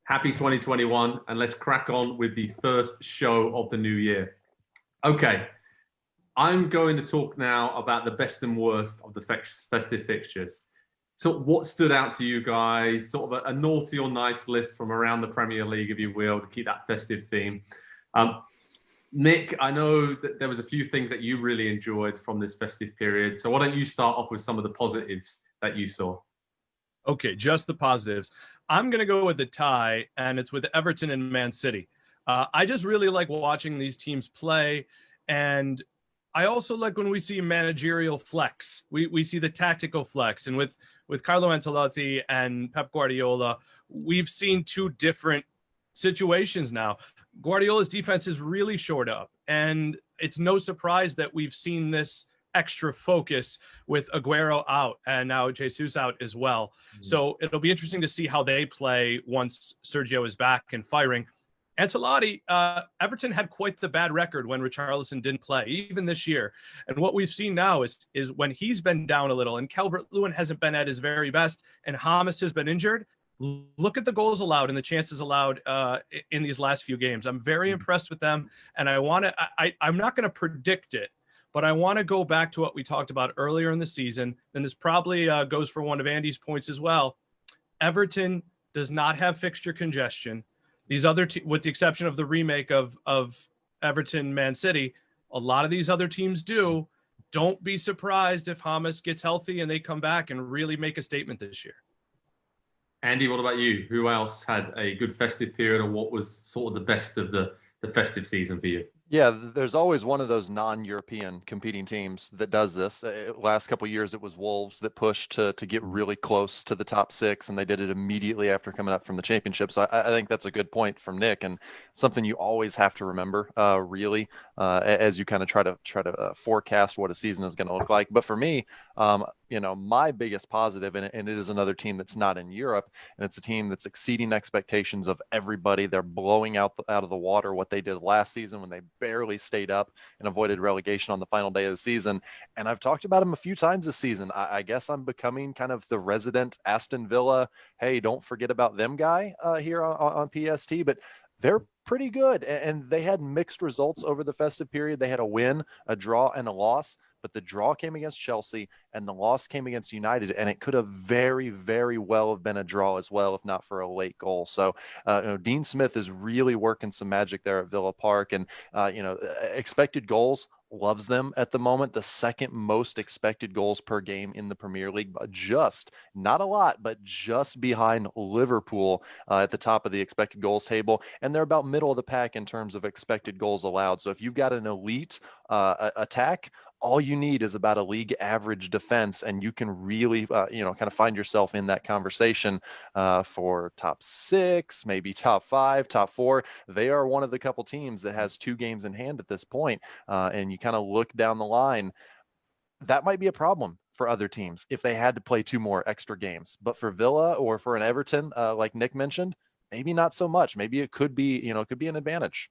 Happy 2021, and let's crack on with the first show of the new year. Okay, I'm going to talk now about the best and worst of the festive fixtures. So what stood out to you guys, sort of a naughty or nice list from around the Premier League, if you will, to keep that festive theme. Nick, I know that there was a few things that you really enjoyed from this festive period. So why don't you start off with some of the positives that you saw? Okay, just the positives. I'm going to go with the tie, and it's with Everton and Man City. I just really like watching these teams play, and I also like when we see managerial flex. We see the tactical flex, and with Carlo Ancelotti and Pep Guardiola, we've seen two different situations now. Guardiola's defense is really shored up, and it's no surprise that we've seen this extra focus with Aguero out and now Jesus out as well. So it'll be interesting to see how they play once Sergio is back and firing. Ancelotti, Everton had quite the bad record when Richarlison didn't play, even this year. And what we've seen now is when he's been down a little and Calvert-Lewin hasn't been at his very best and James has been injured, look at the goals allowed and the chances allowed in these last few games. I'm very impressed with them, and I'm not going to predict it, but I want to go back to what we talked about earlier in the season, and this probably goes for one of Andy's points as well. Everton does not have fixture congestion. These other with the exception of the remake of Everton Man City, a lot of these other teams do. Don't be surprised if James gets healthy and they come back and really make a statement this year. Andy, what about you? Who else had a good festive period, or what was sort of the best of the festive season for you? Yeah, there's always one of those non-European competing teams that does this. Last couple of years, it was Wolves that pushed to get really close to the top six, and they did it immediately after coming up from the championship. So I think that's a good point from Nick, and something you always have to remember, really, as you kind of try to forecast what a season is going to look like. But for me, my biggest positive, and it is another team that's not in Europe, and it's a team that's exceeding expectations of everybody. They're blowing out of the water what they did last season when they barely stayed up and avoided relegation on the final day of the season. And I've talked about them a few times this season. I guess I'm becoming kind of the resident Aston Villa, hey, don't forget about them guy here on PST, but they're pretty good. And they had mixed results over the festive period. They had a win, a draw, and a loss. But the draw came against Chelsea and the loss came against United, and it could have very, very well have been a draw as well, if not for a late goal. So, Dean Smith is really working some magic there at Villa Park, and, expected goals, loves them at the moment. The second most expected goals per game in the Premier League, but just not a lot, but just behind Liverpool at the top of the expected goals table. And they're about middle of the pack in terms of expected goals allowed. So if you've got an elite attack, all you need is about a league average defense, and you can really, kind of find yourself in that conversation for top six, maybe top five, top four. They are one of the couple teams that has 2 games in hand at this point, and you kind of look down the line. That might be a problem for other teams if they had to play 2 more extra games. But for Villa or for an Everton, like Nick mentioned, maybe not so much. Maybe it could be, it could be an advantage.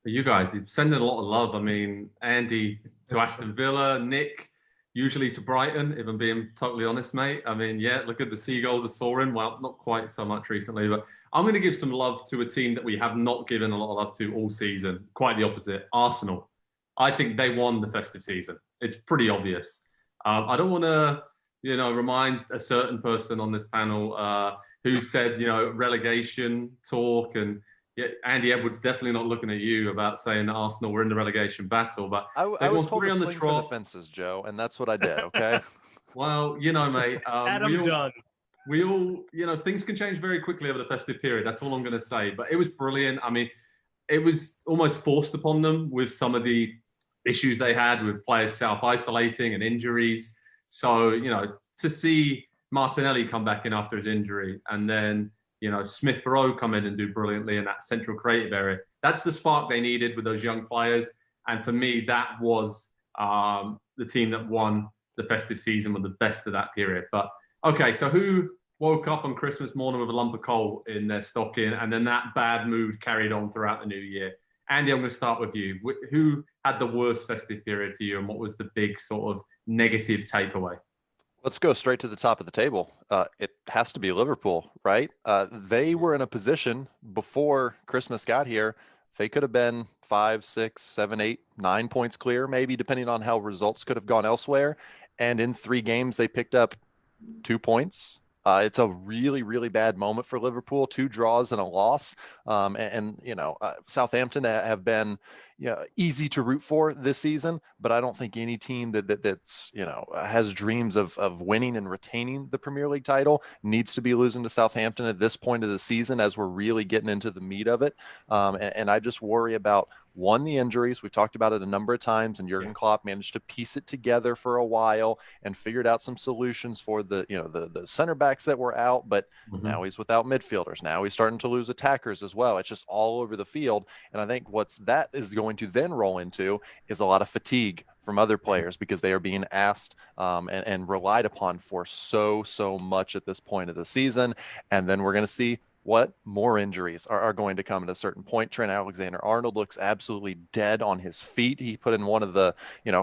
You guys, you're sending a lot of love. I mean, Andy to Aston Villa, Nick usually to Brighton, if I'm being totally honest, mate. I mean, yeah, look at the Seagulls are soaring. Well, not quite so much recently, but I'm going to give some love to a team that we have not given a lot of love to all season. Quite the opposite, Arsenal. I think they won the festive season. It's pretty obvious. I don't want to, remind a certain person on this panel who said, relegation talk, and yeah, Andy Edwards definitely not looking at you about saying that Arsenal were in the relegation battle, but I was told to swing for the fences, Joe, and that's what I did. Okay. Well, mate, Done. We all, things can change very quickly over the festive period. That's all I'm going to say. But it was brilliant. I mean, it was almost forced upon them with some of the issues they had with players self-isolating and injuries. So, to see Martinelli come back in after his injury, and then Smith Rowe come in and do brilliantly in that central creative area. That's the spark they needed with those young players. And for me, that was the team that won the festive season with the best of that period. But okay, so who woke up on Christmas morning with a lump of coal in their stocking, and then that bad mood carried on throughout the new year? Andy, I'm going to start with you. Who had the worst festive period for you, and what was the big sort of negative takeaway? Let's go straight to the top of the table. It has to be Liverpool, right? They were in a position before Christmas got here. They could have been 5, 6, 7, 8, 9 points clear, maybe, depending on how results could have gone elsewhere. And in 3 games, they picked up 2 points. It's a really, really bad moment for Liverpool. 2 draws and a loss. Southampton have been easy to root for this season, but I don't think any team that's has dreams of winning and retaining the Premier League title needs to be losing to Southampton at this point of the season as we're really getting into the meat of it. And I just worry about the injuries. We've talked about it a number of times, and Jurgen Klopp managed to piece it together for a while and figured out some solutions for the center backs that were out, but now he's without midfielders. Now he's starting to lose attackers as well. It's just all over the field. And I think that is going to then roll into is a lot of fatigue from other players because they are being asked and relied upon for so much at this point of the season. And then we're going to see what more injuries are going to come at a certain point. Trent Alexander-Arnold looks absolutely dead on his feet. He put in one of the,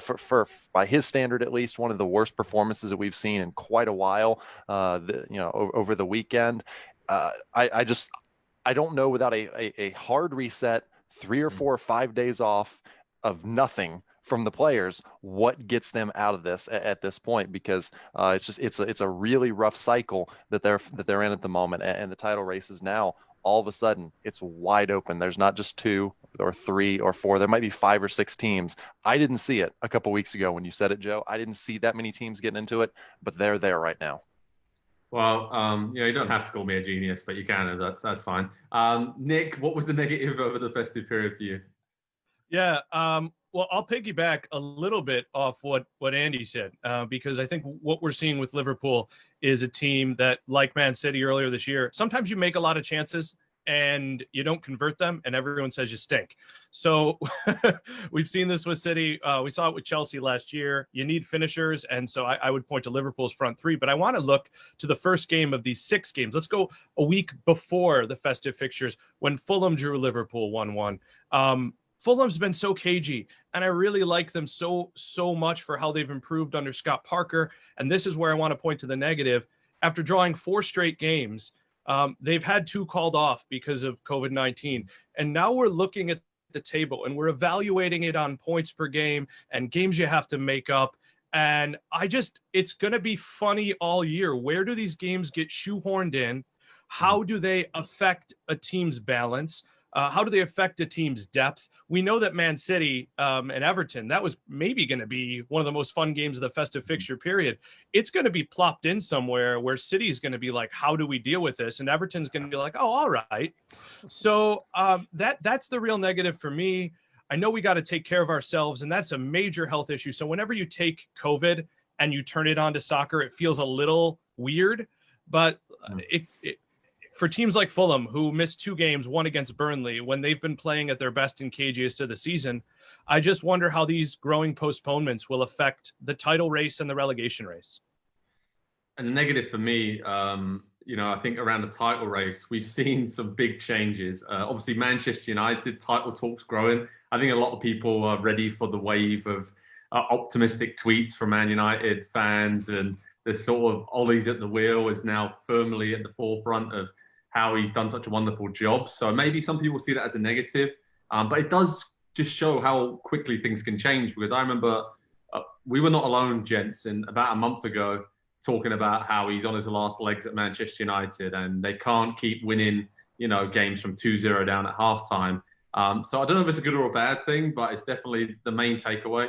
for by his standard at least, one of the worst performances that we've seen in quite a while. Over the weekend. I don't know, without a hard reset, 3 or 4 or 5 days off of nothing from the players, what gets them out of this at this point, because it's a really rough cycle that they're in at the moment, and the title race is now all of a sudden it's wide open. There's not just 2 or 3 or 4, there might be 5 or 6 teams. I didn't see it a couple weeks ago when you said it, Joe. I didn't see that many teams getting into it, but they're there right now. Well, you don't have to call me a genius, but you can, and that's fine. Nick, what was the negative over the festive period for you? Yeah, well, I'll piggyback a little bit off what Andy said, because I think what we're seeing with Liverpool is a team that, like Man City earlier this year, sometimes you make a lot of chances and you don't convert them, and everyone says you stink. So we've seen this with City. We saw it with Chelsea last year. You need finishers, and so I would point to Liverpool's front 3. But I want to look to the first game of these 6 games. Let's go a week before the festive fixtures when Fulham drew Liverpool 1-1. Fulham's been so cagey, and I really like them so much for how they've improved under Scott Parker. And this is where I want to point to the negative. After drawing 4 straight games, they've had 2 called off because of COVID-19. And now we're looking at the table and we're evaluating it on points per game and games you have to make up. And it's going to be funny all year. Where do these games get shoehorned in? How do they affect a team's balance? How do they affect a team's depth? We know that Man City and Everton, that was maybe going to be one of the most fun games of the festive fixture period. It's going to be plopped in somewhere where City's going to be like, how do we deal with this? And Everton's going to be like, oh, all right. So that's the real negative for me. I know we got to take care of ourselves, and that's a major health issue. So whenever you take COVID and you turn it on to soccer, it feels a little weird. But for teams like Fulham, who missed 2 games, one against Burnley, when they've been playing at their best and cagiest of the season, I just wonder how these growing postponements will affect the title race and the relegation race. And the negative for me, I think around the title race, we've seen some big changes. Obviously, Manchester United title talks growing. I think a lot of people are ready for the wave of optimistic tweets from Man United fans, and the sort of Ollie's at the wheel is now firmly at the forefront of how he's done such a wonderful job. So maybe some people see that as a negative, but it does just show how quickly things can change. Because I remember we were not alone, gents, and about a month ago, talking about how he's on his last legs at Manchester United and they can't keep winning, games from 2-0 down at halftime. So I don't know if it's a good or a bad thing, but it's definitely the main takeaway.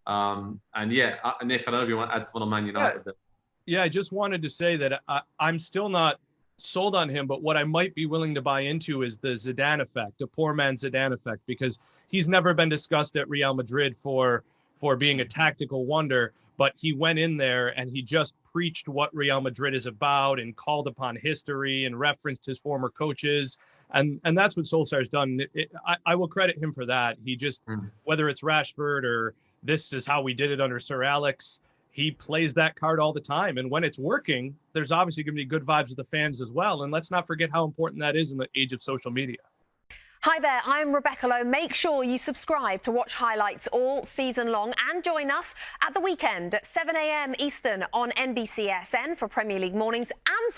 Nick, I don't know if you want to add something on Man United. Yeah, I just wanted to say that I'm still not sold on him, but what I might be willing to buy into is the Zidane effect, a poor man Zidane effect, because he's never been discussed at Real Madrid for being a tactical wonder, but he went in there and he just preached what Real Madrid is about and called upon history and referenced his former coaches. And that's what Solskjaer's done. I will credit him for that. He just, whether it's Rashford or this is how we did it under Sir Alex, he plays that card all the time. And when it's working, there's obviously going to be good vibes with the fans as well. And let's not forget how important that is in the age of social media. Hi there, I'm Rebecca Lowe. Make sure you subscribe to watch highlights all season long and join us at the weekend at 7 a.m. Eastern on NBCSN for Premier League mornings, and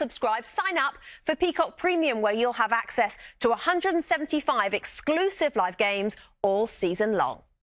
sign up for Peacock Premium, where you'll have access to 175 exclusive live games all season long.